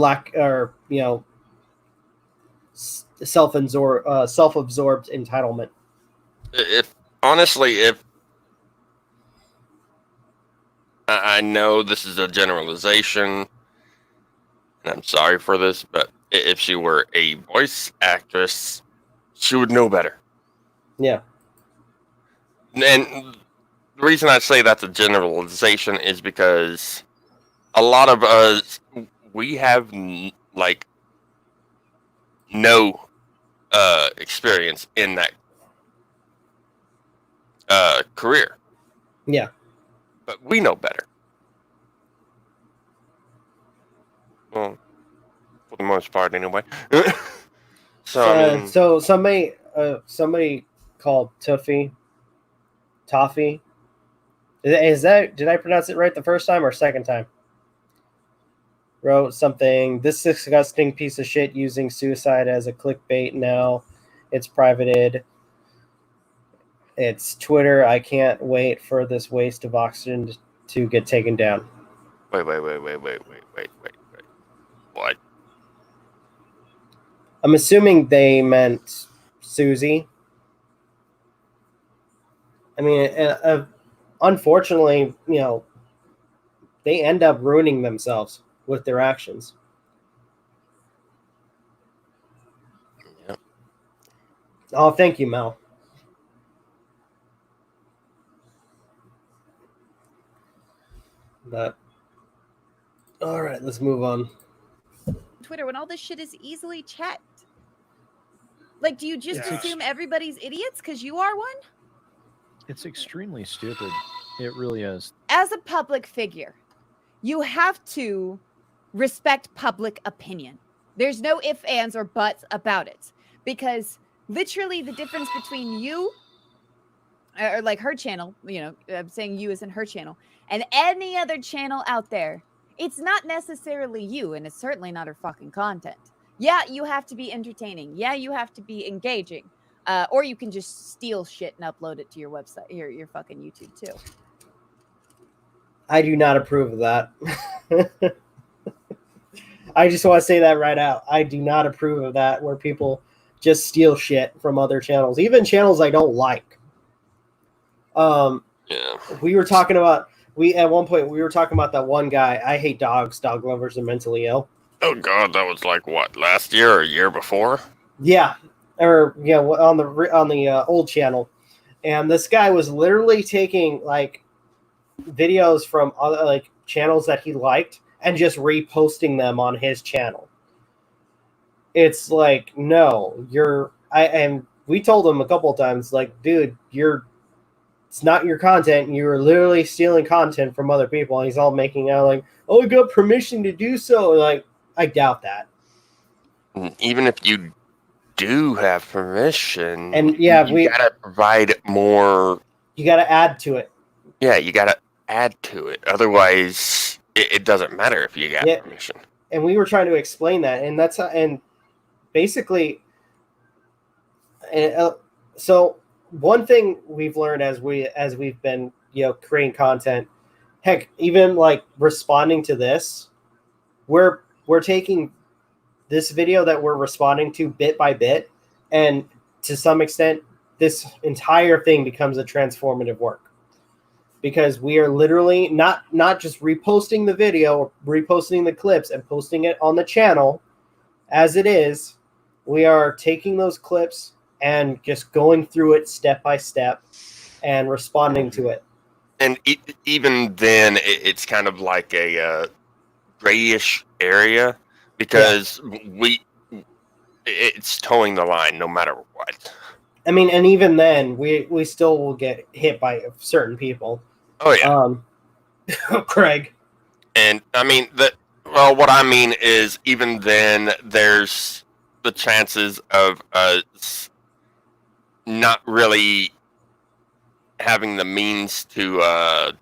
A: self-absorbed entitlement.
D: If I know this is a generalization, and I'm sorry for this, but if she were a voice actress, she would know better.
A: Yeah.
D: And the reason I say that's a generalization is because a lot of us, we have no experience in that career.
A: Yeah.
D: But we know better. Well, for the most part, anyway.
A: So somebody called Toffee. Is that, did I pronounce it right the first time or second time? Wrote something, this disgusting piece of shit using suicide as a clickbait now. It's privated. It's Twitter. I can't wait for this waste of oxygen to get taken down.
D: Wait. What?
A: I'm assuming they meant Suzy. I mean, unfortunately, they end up ruining themselves with their actions.
D: Yep.
A: Oh, thank you, Mel. But all right, let's move on.
C: Twitter, when all this shit is easily checked. Like, do you just assume everybody's idiots because you are one?
E: It's extremely stupid. It really is.
C: As a public figure, you have to respect public opinion. There's no ifs, ands, or buts about it. Because literally the difference between you, or like her channel, I'm saying you as in her channel, and any other channel out there, it's not necessarily you, and it's certainly not her fucking content. Yeah, you have to be entertaining. Yeah, you have to be engaging. Or you can just steal shit and upload it to your website, your fucking YouTube too.
A: I do not approve of that. I just want to say that right out. I do not approve of that, where people just steal shit from other channels, even channels I don't like.
D: Yeah.
A: We were talking about at one point we were talking about that one guy. I hate dogs, dog lovers, and mentally ill.
D: Oh God, that was like what, last year or a year before?
A: Yeah, or yeah, on the old channel, and this guy was literally taking like videos from other like channels that he liked and just reposting them on his channel. It's like, no, and we told him a couple of times, like, dude, it's not your content. You're literally stealing content from other people. And he's all making out like, oh, I got permission to do so. Like, I doubt that.
D: Even if you do have permission,
A: and yeah,
D: you gotta provide more.
A: You gotta add to it.
D: Yeah, you gotta add to it. Otherwise, it doesn't matter if you got permission.
A: And we were trying to explain that, and that's and basically, so one thing we've learned as we've been creating content, heck, even like responding to this, we're taking this video that we're responding to bit by bit, and to some extent, this entire thing becomes a transformative work, because we are literally not just reposting the video, or reposting the clips and posting it on the channel as it is. We are taking those clips and just going through it step by step and responding to it.
D: And even then, it's kind of like a grayish area, because it's towing the line no matter what.
A: I mean, and even then, we still will get hit by certain people.
D: Oh yeah,
A: Craig.
D: And I mean what I mean is, even then, there's the chances of us not really having the means to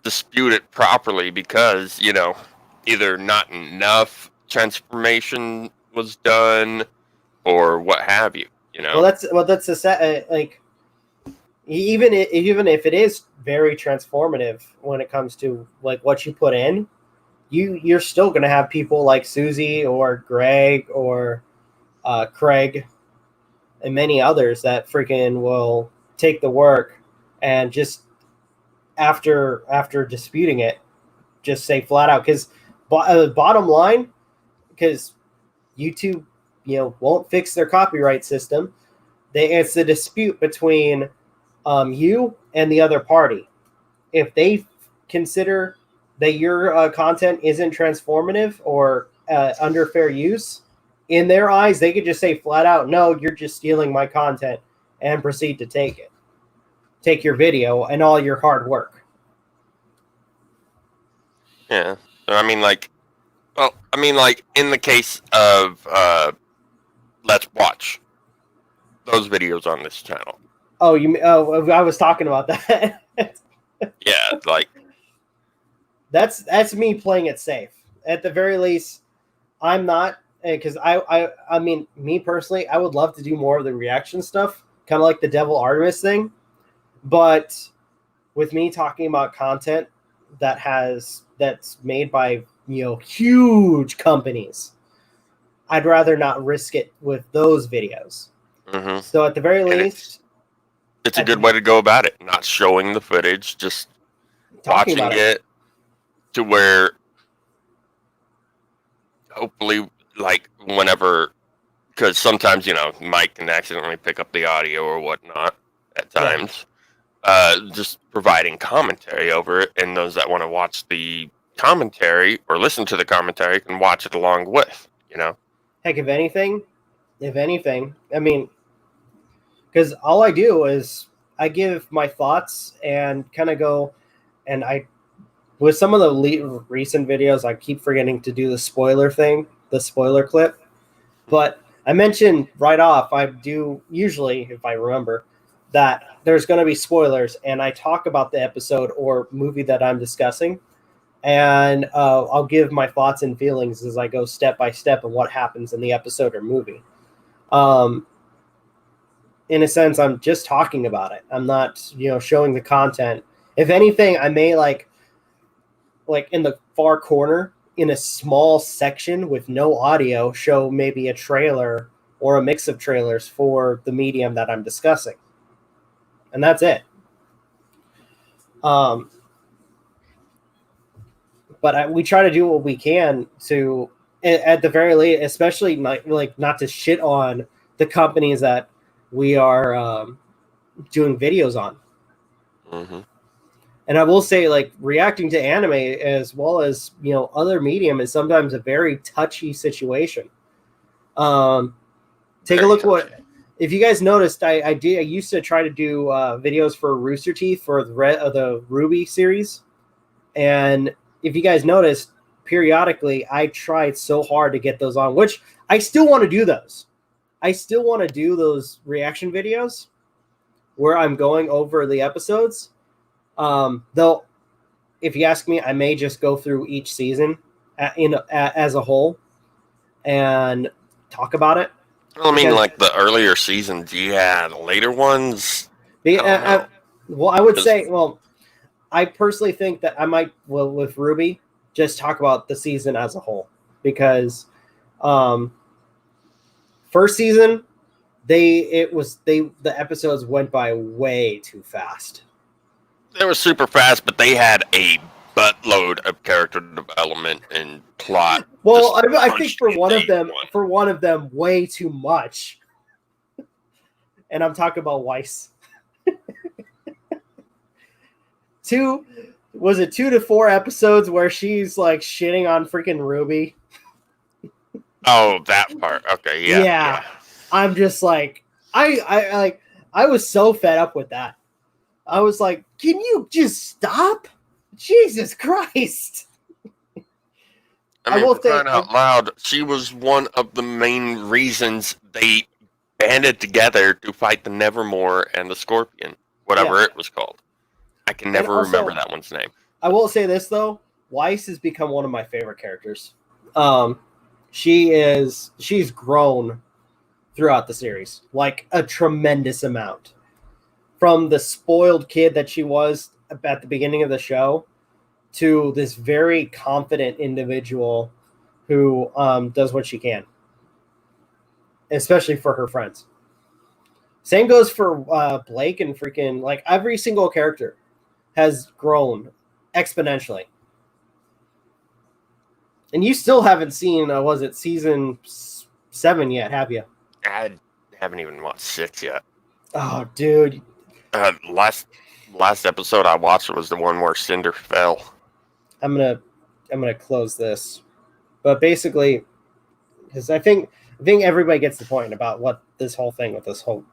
D: dispute it properly, because either not enough transformation was done or what have you.
A: Well, that's the like, even if it is very transformative when it comes to like what you put in, you're still going to have people like Suzy or Greg or Craig and many others that freaking will take the work and just after disputing it, just say flat out, because bottom line, because YouTube won't fix their copyright system. It's a dispute between you and the other party. If they consider that your content isn't transformative or under fair use, in their eyes, they could just say flat out, no, you're just stealing my content, and proceed to take your video and all your hard work.
D: Yeah. I mean, in the case of Let's Watch those videos on this channel.
A: Oh, I was talking about that.
D: Yeah, like
A: that's me playing it safe. At the very least, I'm not, because I mean, me personally, I would love to do more of the reaction stuff, kind of like the Devil Artemis thing. But with me talking about content that's made by huge companies, I'd rather not risk it with those videos.
D: Mm-hmm.
A: So at the very least,
D: it's a good way to go about it. Not showing the footage, just watching it to where hopefully, like, whenever, because sometimes, Mike can accidentally pick up the audio or whatnot at times. Yeah. Just providing commentary over it, and those that want to watch the commentary or listen to the commentary can watch it along with,
A: Heck, if anything, I mean, because all I do is I give my thoughts and kind of go, and I with some of the recent videos, I keep forgetting to do the spoiler thing, the spoiler clip. But I mentioned right off, I do usually, if I remember, that there's going to be spoilers, and I talk about the episode or movie that I'm discussing, and I'll give my thoughts and feelings as I go step by step of what happens in the episode or movie. In a sense, I'm just talking about it. I'm not, showing the content. If anything, I may like in the far corner in a small section with no audio, show maybe a trailer or a mix of trailers for the medium that I'm discussing. And that's it. But we try to do what we can to, at the very least, especially not to shit on the companies that we are doing videos on.
D: Mm-hmm.
A: And I will say, like, reacting to anime as well as, other medium is sometimes a very touchy situation. Take a look if you guys noticed, I used to try to do videos for Rooster Teeth for the Ruby series. And if you guys noticed, periodically, I tried so hard to get those on, which I still want to do those. I still want to do those reaction videos where I'm going over the episodes. Though, if you ask me, I may just go through each season as a whole and talk about it.
D: I mean, like the earlier seasons, yeah, the later ones.
A: I would say, I personally think that I might, with Ruby, just talk about the season as a whole, because first season, the episodes went by way too fast.
C: They were super fast, but they had a buttload of character development and plot.
A: Well, I think for one of them, way too much. And I'm talking about Weiss. 2 to 4 episodes where she's like shitting on freaking Ruby?
C: Oh, that part. Okay, yeah.
A: I'm just like, I was so fed up with that. I was like, can you just stop? Jesus Christ.
D: I mean, crying out loud, she was one of the main reasons they banded together to fight the Nevermore and the Scorpion, whatever it was called. I can never remember that one's name.
A: I will say this, though. Weiss has become one of my favorite characters. She's grown throughout the series, like a tremendous amount. From the spoiled kid that she was at the beginning of the show to this very confident individual who does what she can, especially for her friends. Same goes for Blake and freaking, like, every single character has grown exponentially. And you still haven't seen, was it season 7 yet, have you?
D: I haven't even watched 6 yet.
A: Oh, dude.
D: Last episode I watched was the one where Cinder fell. I'm
A: gonna close this, but basically, because I think everybody gets the point about what this whole thing with this whole.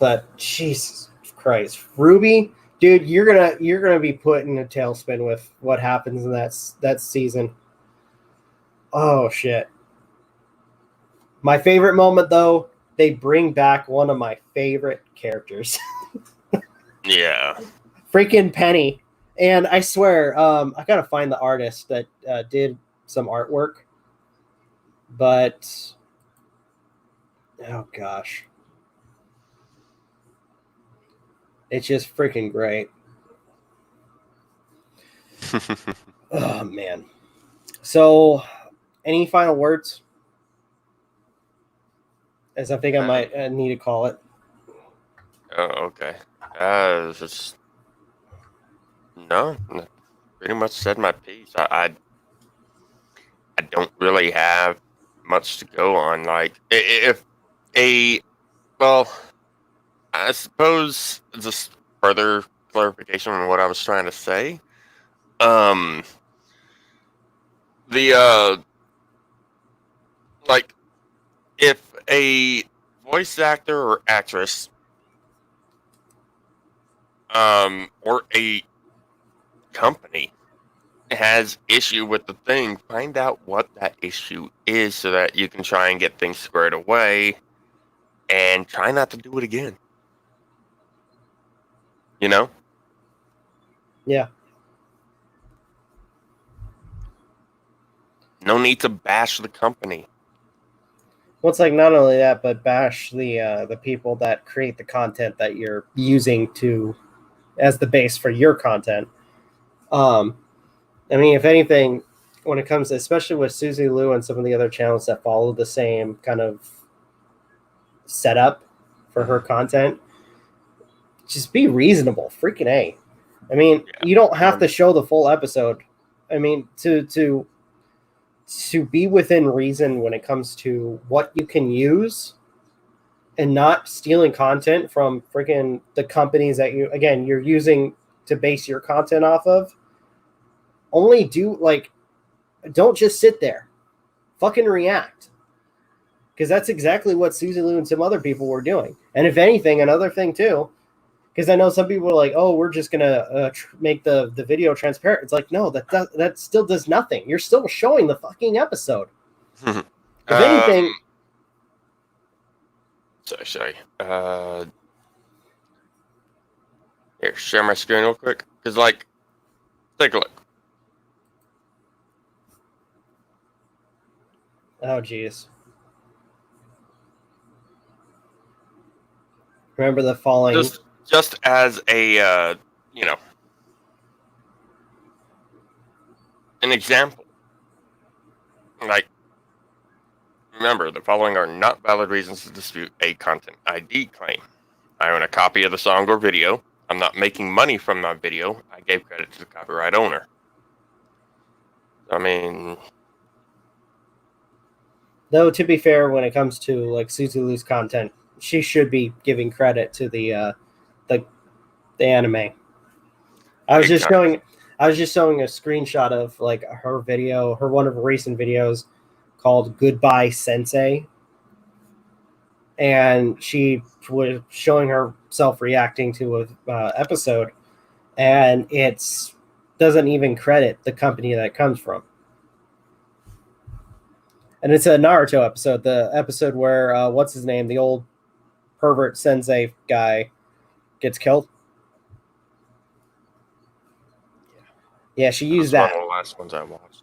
A: But Jesus Christ, Ruby, dude, you're gonna be put in a tailspin with what happens in that season. Oh shit. My favorite moment, though, they bring back one of my favorite characters.
D: Yeah.
A: Freaking Penny. And I swear, I gotta find the artist that did some artwork. But, oh gosh. It's just freaking great. Oh, man. So, any final words? As I think I might need to call it.
D: Oh, okay. No, pretty much said my piece. I don't really have much to go on. Like, I suppose just further clarification on what I was trying to say. Like, if a voice actor or actress, or a company has issue with the thing, find out what that issue is so that you can try and get things squared away and try not to do it again. You know?
A: Yeah.
D: No need to bash the company.
A: Well, it's like not only that, but bash the people that create the content that you're using to as the base for your content. I mean, if anything, when it comes, especially with Suzy Lou and some of the other channels that follow the same kind of setup for her content, just be reasonable. Freaking A. I mean, you don't have to show the full episode. I mean, to be within reason when it comes to what you can use and not stealing content from freaking the companies that you're using to base your content off of. Only don't just sit there. Fucking react. Because that's exactly what Suzy Lou and some other people were doing. And if anything, another thing too, because I know some people are like, oh, we're just going to make the video transparent. It's like, no, that still does nothing. You're still showing the fucking episode. If anything...
D: Sorry. Here, share my screen real quick. Because, take a look.
A: Oh, geez. Remember the falling...
D: Just as a, an example. Remember, the following are not valid reasons to dispute a content ID claim. I own a copy of the song or video. I'm not making money from my video. I gave credit to the copyright owner. I mean...
A: Though, to be fair, when it comes to Suzy Lou's content, she should be giving credit to the anime. I was just showing a screenshot of her video, one of her recent videos called "Goodbye Sensei," and she was showing herself reacting to a episode, and it's doesn't even credit the company that it comes from. And it's a Naruto episode, the episode where, what's his name? The old pervert sensei guy gets killed. Yeah, she used that.
D: One of the last ones I watched.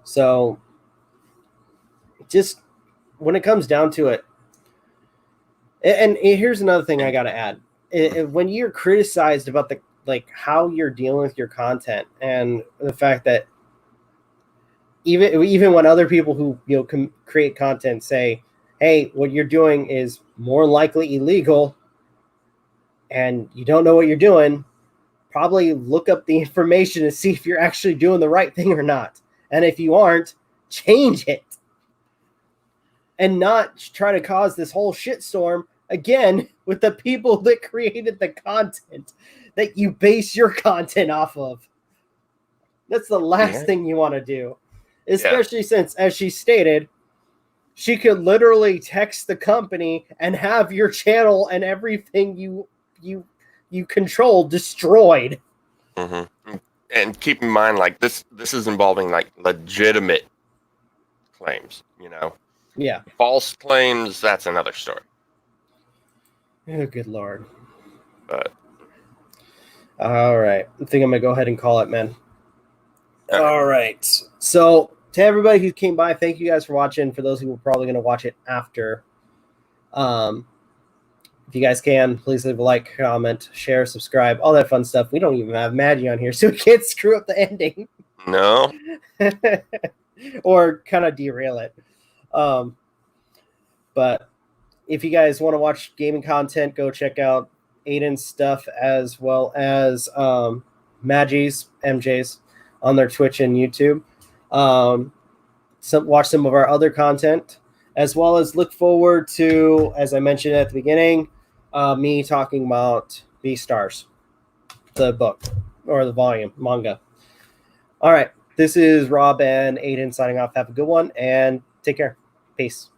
A: So, just when it comes down to it, and here's another thing I got to add. When you're criticized about how you're dealing with your content and the fact that even when other people who create content say, hey, what you're doing is more likely illegal and you don't know what you're doing, probably look up the information to see if you're actually doing the right thing or not. And if you aren't, change it. And not try to cause this whole shitstorm again with the people that created the content that you base your content off of. That's the last thing you want to do. Especially since, as she stated, she could literally text the company and have your channel and everything you control destroyed.
D: Mm-hmm. And keep in mind, this is involving legitimate claims.
A: Yeah.
D: False claims, that's another story.
A: Oh, good Lord.
D: But
A: all right, I think I'm gonna go ahead and call it, man. All right. So, to everybody who came by, thank you guys for watching. For those who are probably going to watch it after, if you guys can, please leave a like, comment, share, subscribe, all that fun stuff. We don't even have Magi on here, so we can't screw up the ending.
D: No.
A: Or kind of derail it. But if you guys want to watch gaming content, go check out Aiden's stuff as well as Magi's, MJ's, on their Twitch and YouTube. Watch some of our other content, as well as look forward to, as I mentioned at the beginning, me talking about Beastars, the book or the volume manga. All right, this is Rob and Aiden signing off. Have a good one and take care. Peace.